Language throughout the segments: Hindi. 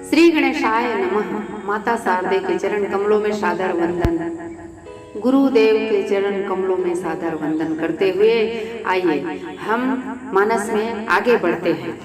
श्री गणेशाय नमः। माता शारदे के चरण कमलों में सादर वंदन, गुरुदेव के चरण कमलों में सादर वंदन करते हुए आइए हम मानस में आगे बढ़ते हैं।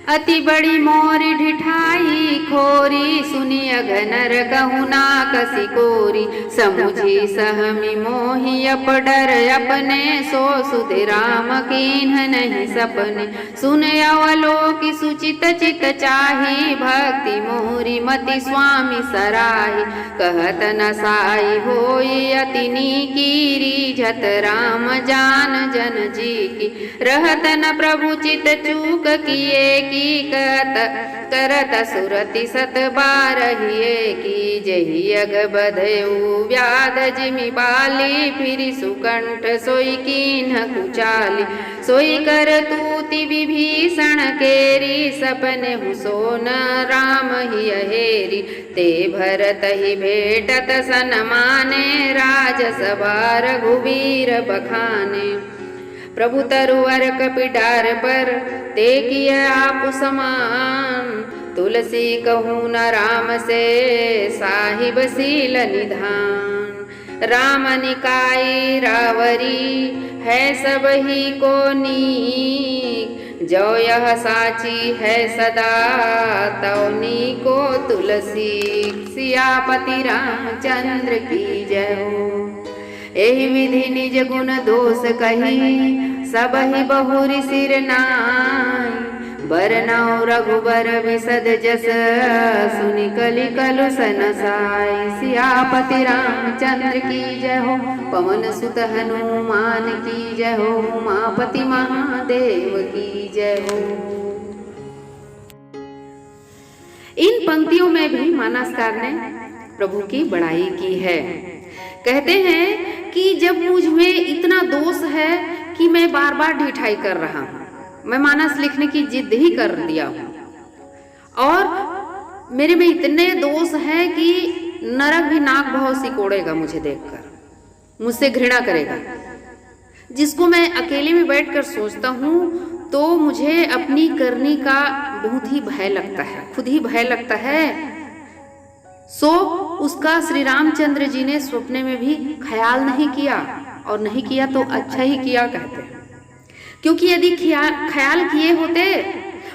अति बड़ी मोर ढिठाई खोरी, सुनी अघनर कहुना कसी कोरी। समुझी सहमी मोहि अपडर, अपने सो सुध राम कीन्ह नहीं सपने। सुन अवलोकि सुचित चित चाही, भक्ति मोरी मति स्वामी सराही। कहत न साई होई अति नीकीरी, झत राम जान जन जी की। रहत न प्रभु चित चूक किए की, करत सुरति सत बारहिए की। जही अग बधयु व्याध जिमि बाली, फिरि सुकंठ सोई कीन्ह कुचाली। सोई कर तूति विभीषण केरी, सपने हुसोन राम ही अहेरी। ते भरत ही भेटत सनमाने, राजसभा रघुवीर बखाने। प्रभु तरुवर कपिडार पर, ते किय आप समान। तुलसी कहूँ न राम से, साहिब सील निधान। राम निकाई रावरी, है सब ही को नीक। जो यह साची है सदा, तौनी को तुलसी। सियापति रामचंद्र की जय हो। एहि विधि निज गुण दोष कही, सब ही बहुरी सिर नाई। बरनौ रघुबर विसद जस, सुनि कलि कलु सनसाई। सियापति रामचंद्र की जय हो, पवन सुत हनुमान की जय हो। उमापति महादेव की जय हो। इन पंक्तियों में भी मानसकार ने प्रभु की बड़ाई की है। कहते हैं कि जब मुझ में इतना दोष है कि मैं बार बार ढिठाई कर रहा हूँ, मैं मानस लिखने की जिद ही कर दिया हूँ, और मेरे में इतने दोष हैं कि नरक भी नाक भाव सिकोड़ेगा मुझे देखकर, मुझसे घृणा करेगा। जिसको मैं अकेले में बैठकर सोचता हूँ तो मुझे अपनी करनी का बहुत ही भय लगता है, खुद ही भय लगता है। सो उसका श्री रामचंद्र जी ने स्वप्ने में भी ख्याल नहीं किया, और नहीं किया तो अच्छा ही किया कहते हैं। क्योंकि यदि ख्याल किए होते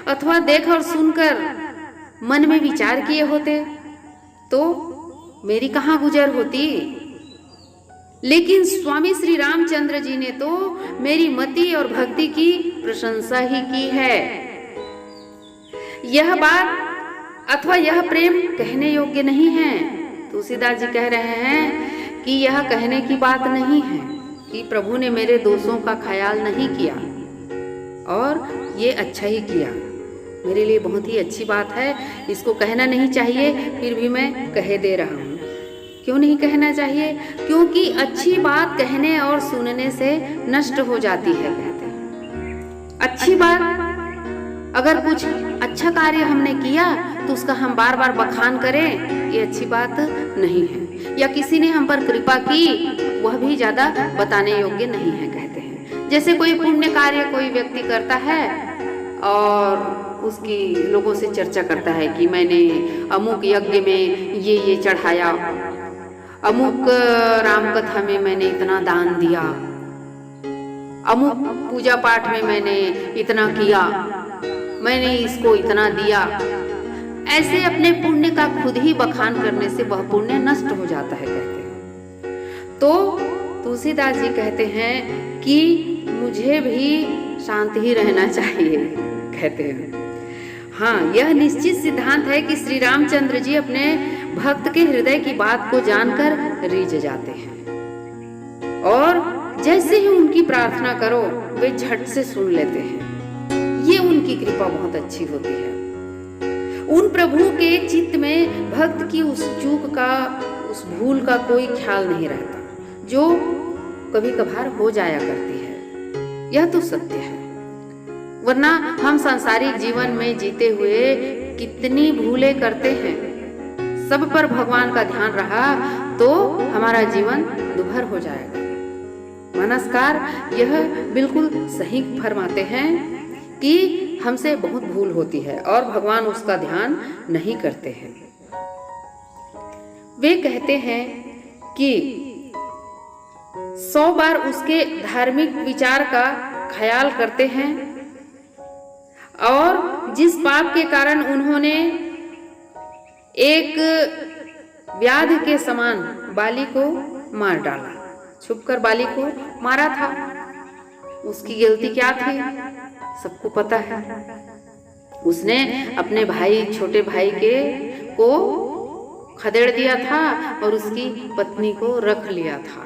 अथवा देख और सुनकर मन में विचार किए होते तो मेरी कहाँ गुजर होती। लेकिन स्वामी श्री रामचंद्र जी ने तो मेरी मति और भक्ति की प्रशंसा ही की है। यह बात अथवा यह प्रेम कहने योग्य नहीं है। तुलसीदास जी कह रहे हैं कि यह कहने की बात नहीं है कि प्रभु ने मेरे दोषों का ख्याल नहीं किया, और ये अच्छा ही किया, मेरे लिए बहुत ही अच्छी बात है। इसको कहना नहीं चाहिए, फिर भी मैं कह दे रहा हूँ। क्यों नहीं कहना चाहिए? क्योंकि अच्छी बात कहने और सुनने से नष्ट हो जाती है। कहते हैं अच्छी बात, अगर कुछ अच्छा कार्य हमने किया तो उसका हम बार बार बखान करें, ये अच्छी बात नहीं है। या किसी ने हम पर कृपा की, वह भी ज्यादा बताने योग्य नहीं है। कहते हैं जैसे कोई पुण्य कार्य कोई व्यक्ति करता है और उसकी लोगों से चर्चा करता है कि मैंने अमुक यज्ञ में ये चढ़ाया, अमुक राम कथा में मैंने इतना दान दिया, अमुक पूजा पाठ में मैंने इतना किया, मैंने इसको इतना दिया। ऐसे अपने पुण्य का खुद ही बखान करने से वह पुण्य नष्ट हो जाता है। कहते हैं तो तुलसीदास जी कहते हैं कि मुझे भी शांत ही रहना चाहिए। कहते हैं हाँ, यह निश्चित सिद्धांत है कि श्री रामचंद्र जी अपने भक्त के हृदय की बात को जानकर रीझ जाते हैं, और जैसे ही उनकी प्रार्थना करो वे झट से सुन लेते हैं। ये उनकी कृपा बहुत अच्छी होती है। उन प्रभु के चित्त में भक्त की उस चूक का, उस भूल का कोई ख्याल नहीं रहता, जो कभी कभार हो जाया करती है। यह तो सत्य है। वरना हम सांसारिक जीवन में जीते हुए कितनी भूलें करते हैं। सब पर भगवान का ध्यान रहा तो हमारा जीवन दुभर हो जाएगा। मानसकार यह बिल्कुल सही फरमाते हैं कि हमसे बहुत भूल होती है और भगवान उसका ध्यान नहीं करते हैं। वे कहते हैं कि 100 बार उसके धार्मिक विचार का ख्याल करते हैं और जिस पाप के कारण उन्होंने एक व्याध के समान बाली को मार डाला, छुपकर बाली को मारा था, उसकी गलती क्या थी सबको पता है। उसने अपने भाई, छोटे भाई को खदेड़ दिया था और उसकी पत्नी को रख लिया था,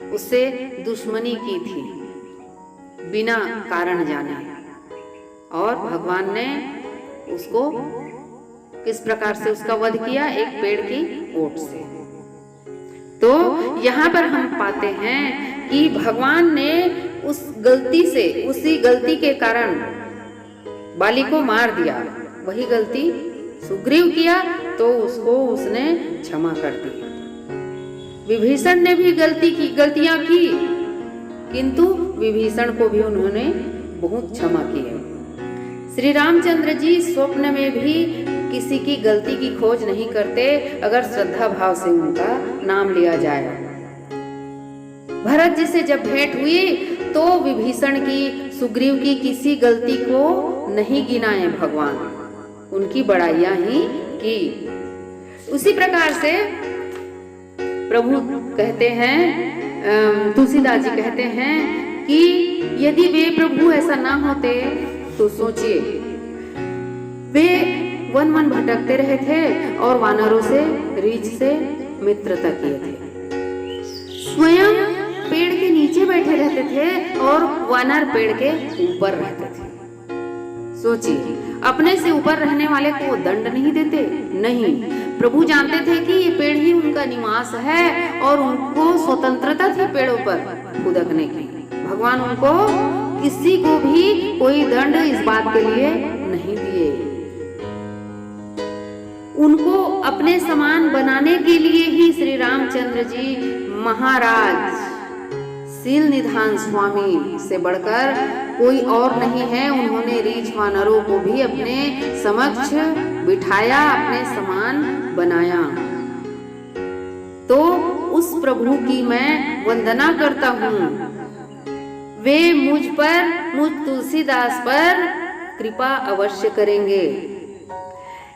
उससे दुश्मनी की थी बिना कारण जाने, और भगवान ने उसको किस प्रकार से उसका वध किया, एक पेड़ की ओट से। तो यहाँ पर हम पाते हैं कि भगवान ने उस गलती से, उसी गलती के कारण बाली को मार दिया। वही गलती सुग्रीव किया तो उसको उसने क्षमा कर दी। विभीषण ने भी गलतियां की, किंतु विभीषण को भी उन्होंने बहुत क्षमा किया। श्री रामचंद्र जी स्वप्न में भी किसी की गलती की खोज नहीं करते अगर श्रद्धा भाव से उनका नाम लिया जाए। भरत जी से जब भेंट हुई तो विभीषण की, सुग्रीव की किसी गलती को नहीं गिनाए भगवान, उनकी बड़ाइयां ही की। उसी प्रकार से प्रभु कहते हैं, तुलसीदास जी कहते हैं कि यदि वे प्रभु ऐसा ना होते तो सोचिए, वे वन वन भटकते रहे थे और वानरों से, रीछ से मित्रता किए थे। स्वयं पेड़ के नीचे बैठे रहते थे और वानर पेड़ के ऊपर रहते थे। सोचिए, अपने से ऊपर रहने वाले को दंड नहीं देते, नहीं, प्रभु जानते थे कि ये पेड़ ही उनका निवास है और उनको स्वतंत्रता थी पेड़ों पर फुदकने की। भगवान उनको किसी को भी कोई दंड इस बात के लिए नहीं दिए। उनको अपने समान बनाने के लिए ही श्री रामचंद्र जी महाराज शील निधान स्वामी से बढ़कर कोई और नहीं है। उन्होंने रीछ वानरों को भी अपने समक्ष बिठाया, अपने समान बनाया। तो उस प्रभु की मैं वंदना करता हूँ, वे मुझ तुलसीदास पर कृपा अवश्य करेंगे।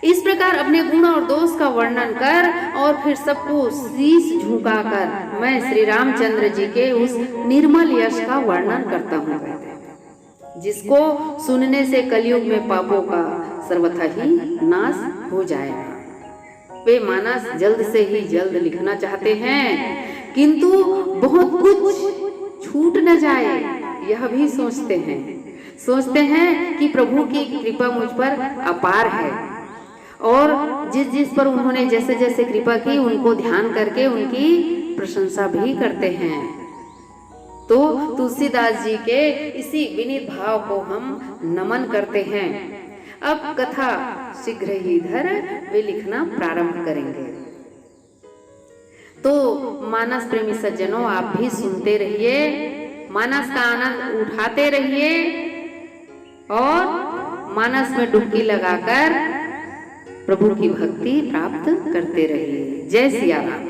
इस प्रकार अपने गुण और दोष का वर्णन कर और फिर सबको शीश झुकाकर मैं श्री रामचंद्र जी के उस निर्मल यश का वर्णन करता हूँ, जिसको सुनने से कलयुग में पापों का सर्वथा ही नाश हो जाएगा। वे मानस जल्द से ही जल्द लिखना चाहते हैं, किंतु बहुत कुछ छूट न जाए यह भी सोचते हैं कि प्रभु की कृपा मुझ पर अपार है और जिस पर उन्होंने जैसे जैसे कृपा की उनको ध्यान करके उनकी प्रशंसा भी करते हैं। तो तुलसीदास जी के इसी विनीत भाव को हम नमन करते हैं। अब कथा शीघ्र ही इधर वे लिखना प्रारंभ करेंगे। तो मानस प्रेमी सज्जनों, आप भी सुनते रहिए, मानस का आनंद उठाते रहिए और मानस में डुबकी लगाकर प्रभु की भक्ति प्राप्त करते रहिए। जय सिया राम।